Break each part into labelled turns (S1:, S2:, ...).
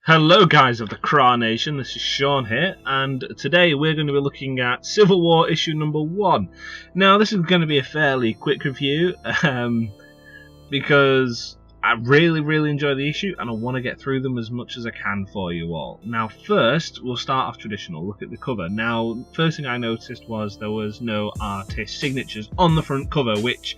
S1: Hello guys of the CRAA-Nation, this is Sean here, and today we're going to be looking at Civil War issue number 1. Now this is going to be a fairly quick review, because I really enjoy the issue and I want to get through them as much as I can for you all. Now first, we'll start off traditional, look at the cover. Now, first thing I noticed was there was no artist signatures on the front cover, which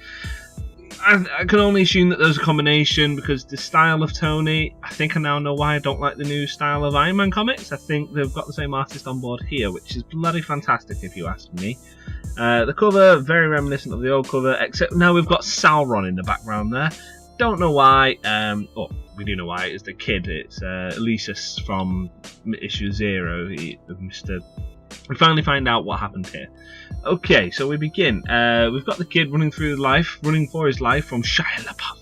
S1: I can only assume that there's a combination because the style of Tony, I think I now know why I don't like the new style of Iron Man comics. I think they've got the same artist on board here, which is bloody fantastic if you ask me. The cover, very reminiscent of the old cover, except now we've got Sauron in the background there. Don't know why, oh, we do know why, it's the kid, it's Elisus from issue 0, we finally find out what happened here. Okay, so we begin. We've got the kid running for his life from Shia LaBeouf.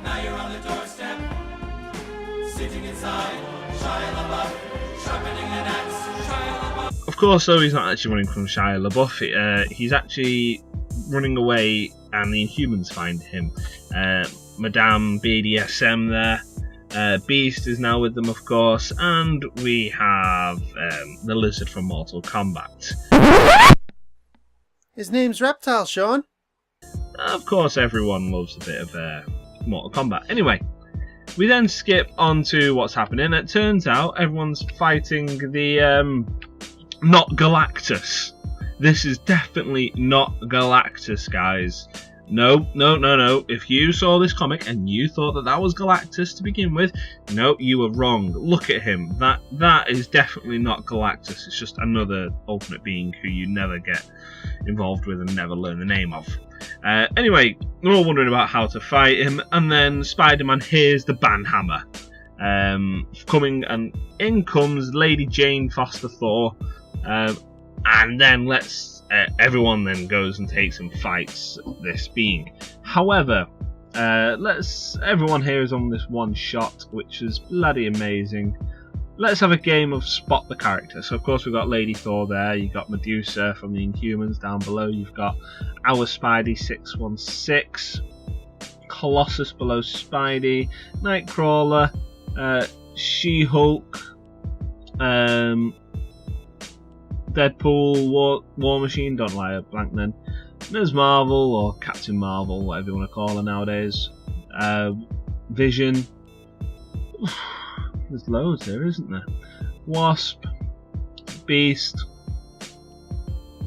S2: Now you're on the doorstep, sitting inside, Shia LaBeouf, sharpening an axe, Shia LaBeouf.
S1: Of course, though, he's not actually running from Shia LaBeouf. He's actually running away, and the Inhumans find him. Madame BDSM there. Beast is now with them, of course, and we have the lizard from Mortal Kombat.
S3: His name's Reptile, Sean.
S1: Of course, everyone loves a bit of Mortal Kombat. Anyway, we then skip on to what's happening. It turns out everyone's fighting the not Galactus. This is definitely not Galactus, guys. No. If you saw this comic and you thought that was Galactus to begin with, no, you were wrong. Look at him. That is definitely not Galactus. It's just another alternate being who you never get involved with and never learn the name of. Anyway, they're all wondering about how to fight him, and then Spider-Man hears the banhammer coming, and in comes Lady Jane Foster Thor, and then everyone then goes and takes and fights this being. However, everyone here is on this one shot, which is bloody amazing. Let's have a game of spot the character. So of course we've got Lady Thor there, you've got Medusa from the Inhumans down below, you've got our Spidey 616, Colossus below Spidey, Nightcrawler, She-Hulk, Deadpool, War Machine, don't lie, blank then. Ms. Marvel, or Captain Marvel, whatever you want to call her nowadays. Vision. There's loads here, isn't there? Wasp, Beast,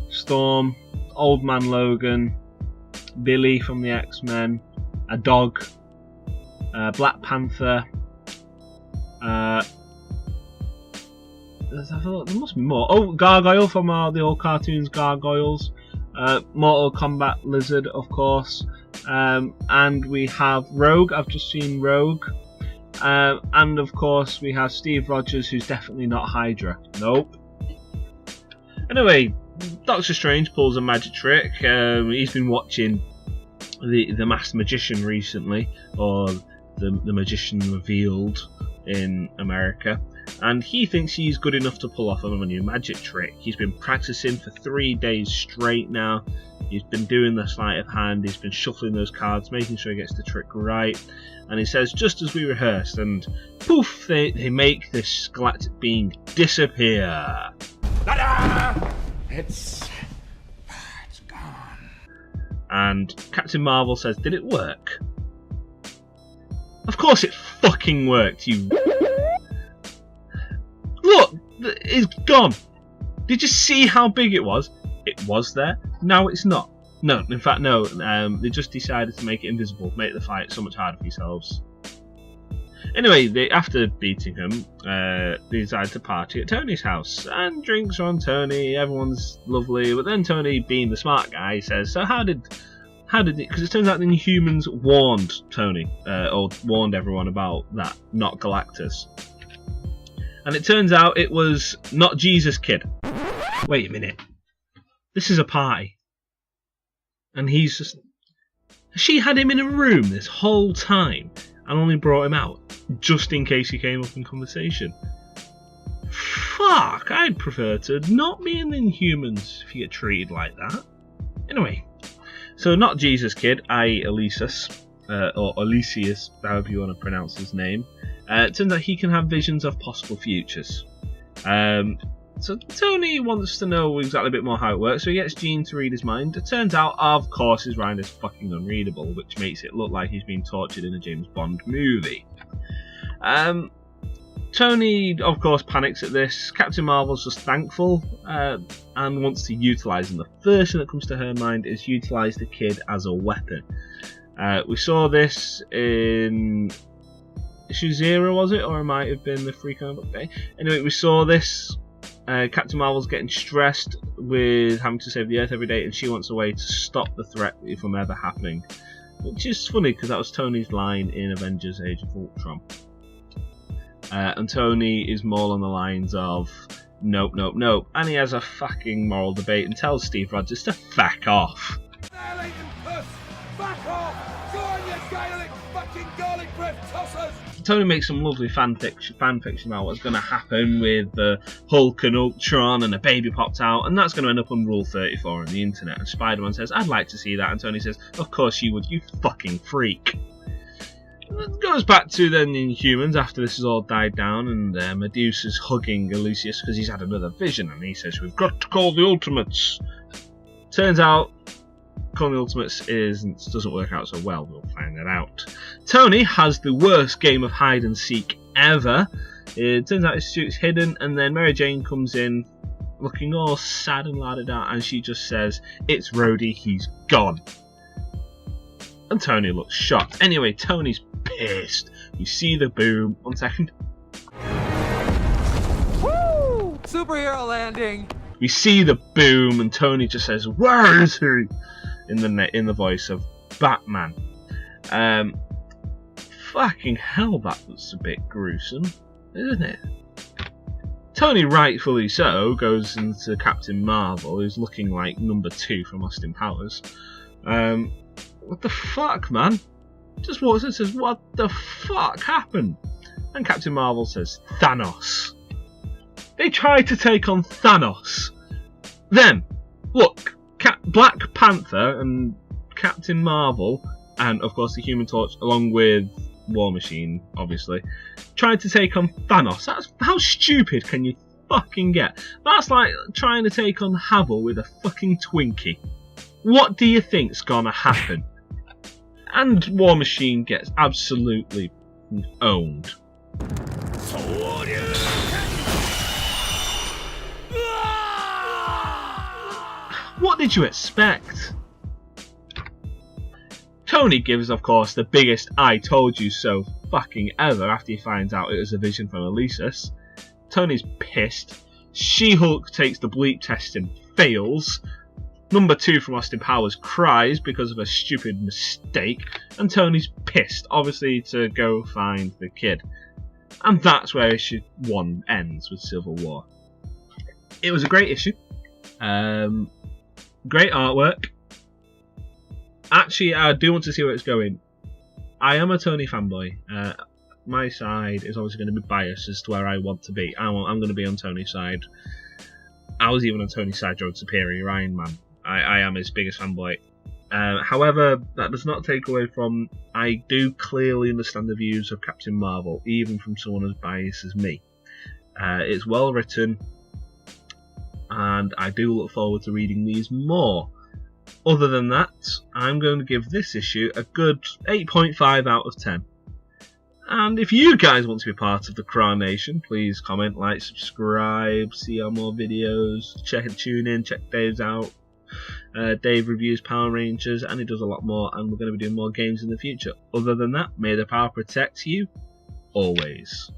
S1: Storm, Old Man Logan, Billy from the X-Men, a dog, Black Panther. There must be more. Oh, Gargoyle from the old cartoons, Gargoyles. Mortal Kombat Lizard, of course. And we have Rogue. I've just seen Rogue. And of course we have Steve Rogers, who's definitely not Hydra. Nope. Anyway, Doctor Strange pulls a magic trick. He's been watching the Masked Magician recently, or the Magician Revealed in America, and he thinks he's good enough to pull off a new magic trick. He's been practicing for 3 days straight now. He's been doing the sleight of hand, he's been shuffling those cards, making sure he gets the trick right, and he says, just as we rehearsed, and poof, they make this galactic being disappear.
S2: Ta-da! It's gone.
S1: And Captain Marvel says, did it work? Of course it fucking worked, you... Look, it's gone. Did you see how big it was? It was there. Now it's not. No, in fact, no. They just decided to make it invisible, make the fight so much harder for yourselves. Anyway, after beating him, they decided to party at Tony's house, and drinks are on Tony. Everyone's lovely, but then Tony, being the smart guy, says, "So how did it?" Because it turns out the Inhumans warned Tony, or warned everyone about that, not Galactus. And it turns out it was not Jesus Kid. Wait a minute. This is a party. And he's just... She had him in a room this whole time and only brought him out just in case he came up in conversation. Fuck, I'd prefer to not be in the Inhumans if you get treated like that. Anyway, so not Jesus Kid, i.e. Elisus, or Elysius, however you want to pronounce his name. It turns out he can have visions of possible futures. So Tony wants to know exactly a bit more how it works, so he gets Jean to read his mind. It turns out, of course, his mind is fucking unreadable, which makes it look like he's been tortured in a James Bond movie. Tony, of course, panics at this. Captain Marvel's just thankful and wants to utilise him. The first thing that comes to her mind is utilise the kid as a weapon. We saw this in issue 0, was it? Or it might have been the Free Comic Book Day. Anyway, we saw this. Captain Marvel's getting stressed with having to save the Earth every day, and she wants a way to stop the threat from ever happening. Which is funny, because that was Tony's line in Avengers Age of Ultron. And Tony is more on the lines of, nope, nope, nope. And he has a fucking moral debate and tells Steve Rogers to fuck off.
S2: Gaelic puss! Back off! Go on, you Gaelic fucking garlic bread tossers!
S1: Tony makes some lovely fan fiction about what's going to happen with the Hulk and Ultron, and a baby popped out, and that's going to end up on Rule 34 on the internet. And Spider-Man says, I'd like to see that, and Tony says, of course you would, you fucking freak. And it goes back to then Inhumans after this has all died down, and Medusa's hugging Lucius because he's had another vision, and he says, we've got to call the Ultimates. Turns out calling the Ultimates doesn't work out so well. We'll find that out. Tony has the worst game of hide and seek ever. It turns out his suit's hidden, and then Mary Jane comes in looking all sad and la-da-da, and she just says, it's Rhodey, he's gone. And Tony looks shocked. Anyway, Tony's pissed. You see the boom. 1 second.
S2: Woo! Superhero landing!
S1: We see the boom, and Tony just says, where is he? In the voice of Batman. Fucking hell, that was a bit gruesome, isn't it? Tony, rightfully so, goes into Captain Marvel, who's looking like number 2 from Austin Powers. What the fuck, man? Just walks in and says, what the fuck happened? And Captain Marvel says, Thanos. They tried to take on Thanos. Then, look, Black Panther and Captain Marvel, and of course the Human Torch, along with War Machine, obviously, tried to take on Thanos. How stupid can you fucking get? That's like trying to take on Havel with a fucking Twinkie. What do you think's gonna happen? And War Machine gets absolutely owned. What did you expect? Tony gives, of course, the biggest I told you so fucking ever after he finds out it was a vision from Elysis. Tony's pissed. She-Hulk takes the bleep test and fails. Number 2 from Austin Powers cries because of a stupid mistake. And Tony's pissed, obviously, to go find the kid. And that's where issue 1 ends with Civil War. It was a great issue. Great artwork. Actually, I do want to see where it's going. I am a Tony fanboy. My side is obviously going to be biased as to where I want to be. I'm going to be on Tony's side. I was even on Tony's side during Superior Iron Man. I am his biggest fanboy. However, that does not take away from I do clearly understand the views of Captain Marvel, even from someone as biased as me. It's well written, and I do look forward to reading these more. Other than that, I'm going to give this issue a good 8.5 out of 10. And if you guys want to be part of the CRAA-Nation, please comment, like, subscribe, see our more videos, tune in, check Dave's out. Dave reviews Power Rangers, and he does a lot more, and we're going to be doing more games in the future. Other than that, may the power protect you, always.